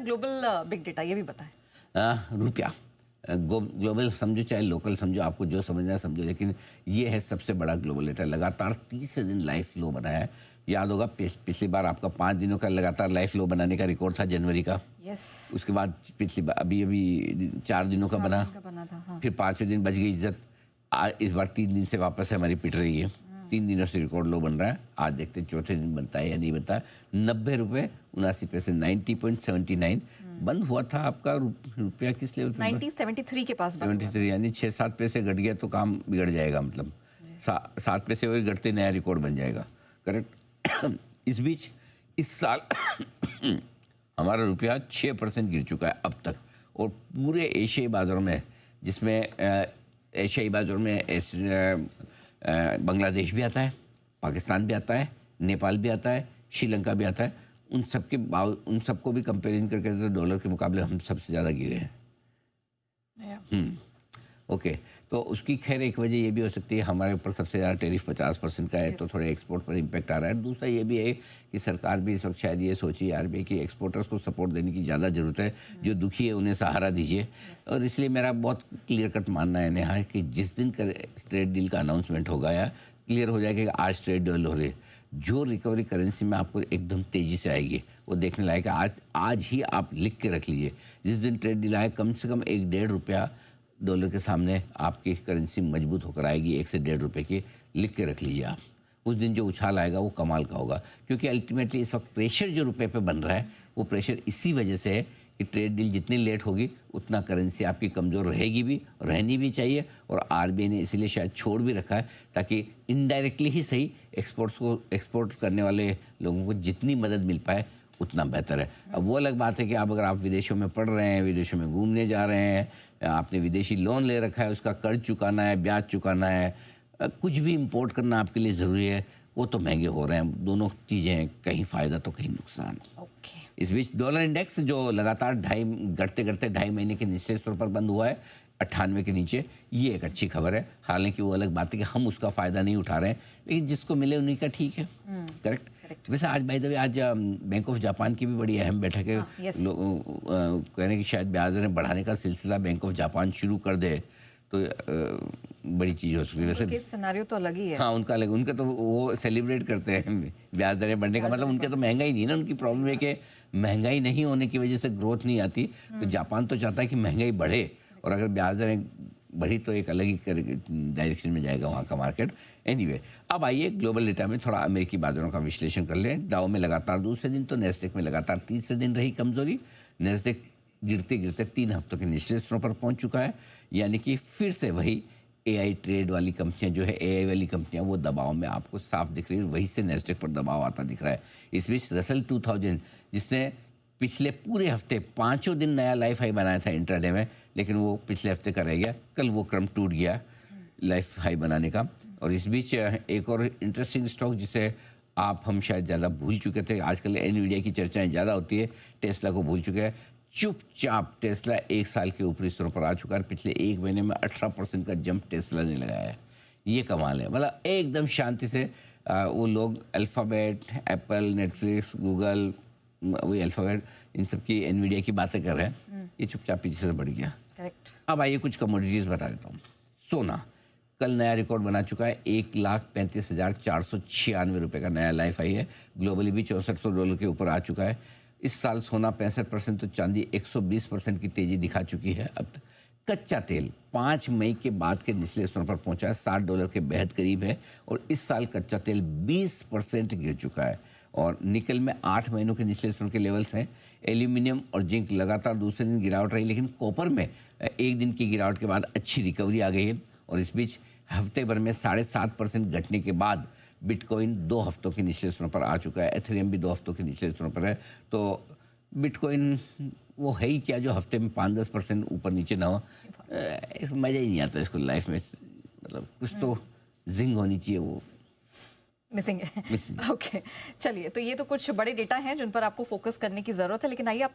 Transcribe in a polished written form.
Global big data, ये भी बताएं। रुपया ग्लोबल समझो चाहे लोकल समझो, आपको जो समझना है समझो, लेकिन ये है सबसे बड़ा ग्लोबल डेटा। लगातार 30 दिन लाइफ लो बना है। याद होगा पिछली बार आपका 5 दिनों का लगातार लाइफ लो बनाने का रिकॉर्ड था जनवरी का। उसके बाद पिछली बार अभी 4 दिनों का बना था, हाँ। फिर 5वें दिन बच गई इज्जत। इस बार 3 दिन से वापस है, हमारी पिट रही है। 3 दिनों से रिकॉर्ड लो बन रहा है। आज देखते हैं चौथे दिन बनता है या नहीं बनता। 90 रुपये 79 पैसे 90.79 बंद हुआ था आपका। रुपया किस लेवल पे? 90.73 के पास 73, यानी 6-7 पैसे घट गया तो काम बिगड़ जाएगा। मतलब 7 पैसे और घटते नया रिकॉर्ड बन जाएगा। करेक्ट। इस बीच इस साल हमारा रुपया 6% गिर चुका है अब तक। और पूरे एशियाई बाजारों में, जिसमें एशियाई बाजारों में बांग्लादेश भी आता है, पाकिस्तान भी आता है, नेपाल भी आता है, श्रीलंका भी आता है, उन सबको भी कंपेरिजन करके तो डॉलर के मुकाबले हम सबसे ज़्यादा गिरे हैं। ओके, तो उसकी खैर एक वजह ये भी हो सकती है, हमारे ऊपर सबसे ज़्यादा टैरिफ 50% का है, तो थोड़े एक्सपोर्ट पर इम्पैक्ट आ रहा है। दूसरा ये भी है कि सरकार भी इस वक्त शायद ये सोची आरबीआई की एक्सपोर्टर्स को सपोर्ट देने की ज़्यादा ज़रूरत है। जो दुखी है उन्हें सहारा दीजिए। और इसलिए मेरा बहुत क्लियर कट मानना है नेहा कि जिस दिन ट्रेड डील का अनाउंसमेंट होगा या क्लियर हो जाएगा कि आज ट्रेड डील हो रही है, जो रिकवरी करेंसी में आपको एकदम तेज़ी से आएगी वो देखने लायक है। आज ही आप लिख के रख लीजिए, जिस दिन ट्रेड डील आए कम से कम 1-1.5 रुपया डॉलर के सामने आपकी करेंसी मजबूत होकर आएगी। 1 से 1.5 रुपये की लिख के रख लीजिए आप। उस दिन जो उछाल आएगा वो कमाल का होगा, क्योंकि अल्टीमेटली इस वक्त प्रेशर जो रुपये पे बन रहा है वो प्रेशर इसी वजह से है कि ट्रेड डील जितनी लेट होगी उतना करेंसी आपकी कमज़ोर रहेगी भी, रहनी भी चाहिए। और आरबीआई ने इसीलिए शायद छोड़ भी रखा है ताकि इनडायरेक्टली ही सही एक्सपोर्ट करने वाले लोगों को जितनी मदद मिल पाए उतना बेहतर है। अब वो अलग बात है कि अगर आप विदेशों में पढ़ रहे हैं, विदेशों में घूमने जा रहे हैं, आपने विदेशी लोन ले रखा है, उसका कर्ज चुकाना है, ब्याज चुकाना है, कुछ भी इंपोर्ट करना आपके लिए ज़रूरी है, वो तो महंगे हो रहे हैं। दोनों चीज़ें हैं, कहीं फ़ायदा तो कहीं नुकसान। इस बीच डॉलर इंडेक्स जो लगातार घटते 2.5 महीने के निचले स्तर पर बंद हुआ है 98 के नीचे, ये एक अच्छी खबर है। हालांकि वो अलग बात है कि हम उसका फ़ायदा नहीं उठा रहे हैं, लेकिन जिसको मिले उन्हीं का ठीक है। करेक्ट। वैसे आज बाय द वे आज बैंक ऑफ जापान की भी बड़ी अहम बैठक है। लोग कह रहे हैं कि शायद ब्याज दरें बढ़ाने का सिलसिला बैंक ऑफ जापान शुरू कर दे तो बड़ी चीज़ हो सकती है। वैसे सिनेरियो तो अलग ही है। हाँ, उनका अलग, उनका तो वो सेलिब्रेट करते हैं ब्याज दरें बढ़ने का। मतलब उनके तो महंगाई नहीं ना, उनकी प्रॉब्लम है कि महंगाई नहीं होने की वजह से ग्रोथ नहीं आती। तो जापान तो चाहता है कि महंगाई बढ़े, और अगर ब्याज दरें बढ़ी तो एक अलग ही डायरेक्शन में जाएगा वहाँ का मार्केट। एनीवे, अब आइए ग्लोबल डेटा में थोड़ा अमेरिकी बाजारों का विश्लेषण कर लें। डाउ में लगातार दूसरे दिन तो नैस्डैक में लगातार तीसरे दिन रही कमजोरी। नैस्डैक गिरते गिरते 3 हफ्तों के निचले स्तरों पर पहुंच चुका है, यानी कि फिर से वही एआई ट्रेड वाली कंपनियां जो है, एआई वाली कंपनियां, वो दबाव में आपको साफ दिख रही है। वहीं से नैस्डैक पर दबाव आता दिख रहा है। इस बीच रसल 2000 जिसने पिछले पूरे हफ्ते 5 दिन नया लाइफ हाई बनाया था इंट्राडे में, लेकिन वो पिछले हफ्ते का रह गया। कल वो क्रम टूट गया लाइफ हाई बनाने का। और इस बीच एक और इंटरेस्टिंग स्टॉक जिसे हम शायद ज़्यादा भूल चुके थे, आजकल एनवीडिया की चर्चाएं ज़्यादा होती है, टेस्ला को भूल चुके हैं। चुपचाप टेस्ला 1 साल के ऊपरी स्तरों पर आ चुका है। पिछले 1 महीने में 18% का जंप टेस्ला ने लगाया है। ये कमाल है। मतलब एकदम शांति से वो लोग अल्फ़ाबेट, एप्पल, नेटफ्लिक्स, गूगल, वही अल्फ़ाबेट, इन सब की एनवीडिया की बातें कर रहे हैं, ये चुपचाप पीछे से बढ़ गया। करेक्ट। अब आइए कुछ कमोडिटीज़ बता देता हूँ। सोना कल नया रिकॉर्ड बना चुका है। 1,35,496 रुपये का नया लाइफ हाई है। ग्लोबली भी $6400 के ऊपर आ चुका है। इस साल सोना 65%, तो चांदी 120% की तेज़ी दिखा चुकी है अब तक। कच्चा तेल 5 मई के बाद के निचले स्तरों पर पहुंचा है, $60 के बेहद करीब है। और इस साल कच्चा तेल 20% गिर चुका है। और निकल में 8 महीनों के निचले स्तरों के लेवल्स हैं। एल्यूमिनियम और जिंक लगातार दूसरे दिन गिरावट रही, लेकिन कॉपर में 1 दिन की गिरावट के बाद अच्छी रिकवरी आ गई है। और इस बीच हफ्ते भर में 7.5% घटने के बाद बिटकॉइन 2 हफ्तों के निचले स्तरों पर आ चुका है। एथेरियम भी 2 हफ्तों के निचले स्तरों पर है। तो बिटकॉइन वो है ही क्या जो हफ्ते में 5-10% ऊपर नीचे ना हो। मज़ा ही नहीं आता इसको लाइफ में। मतलब कुछ तो जिंग होनी चाहिए, वो मिसिंग है। ओके, चलिए, तो ये तो कुछ बड़े डेटा हैं जिन पर आपको फोकस करने की जरूरत है, लेकिन आइए आप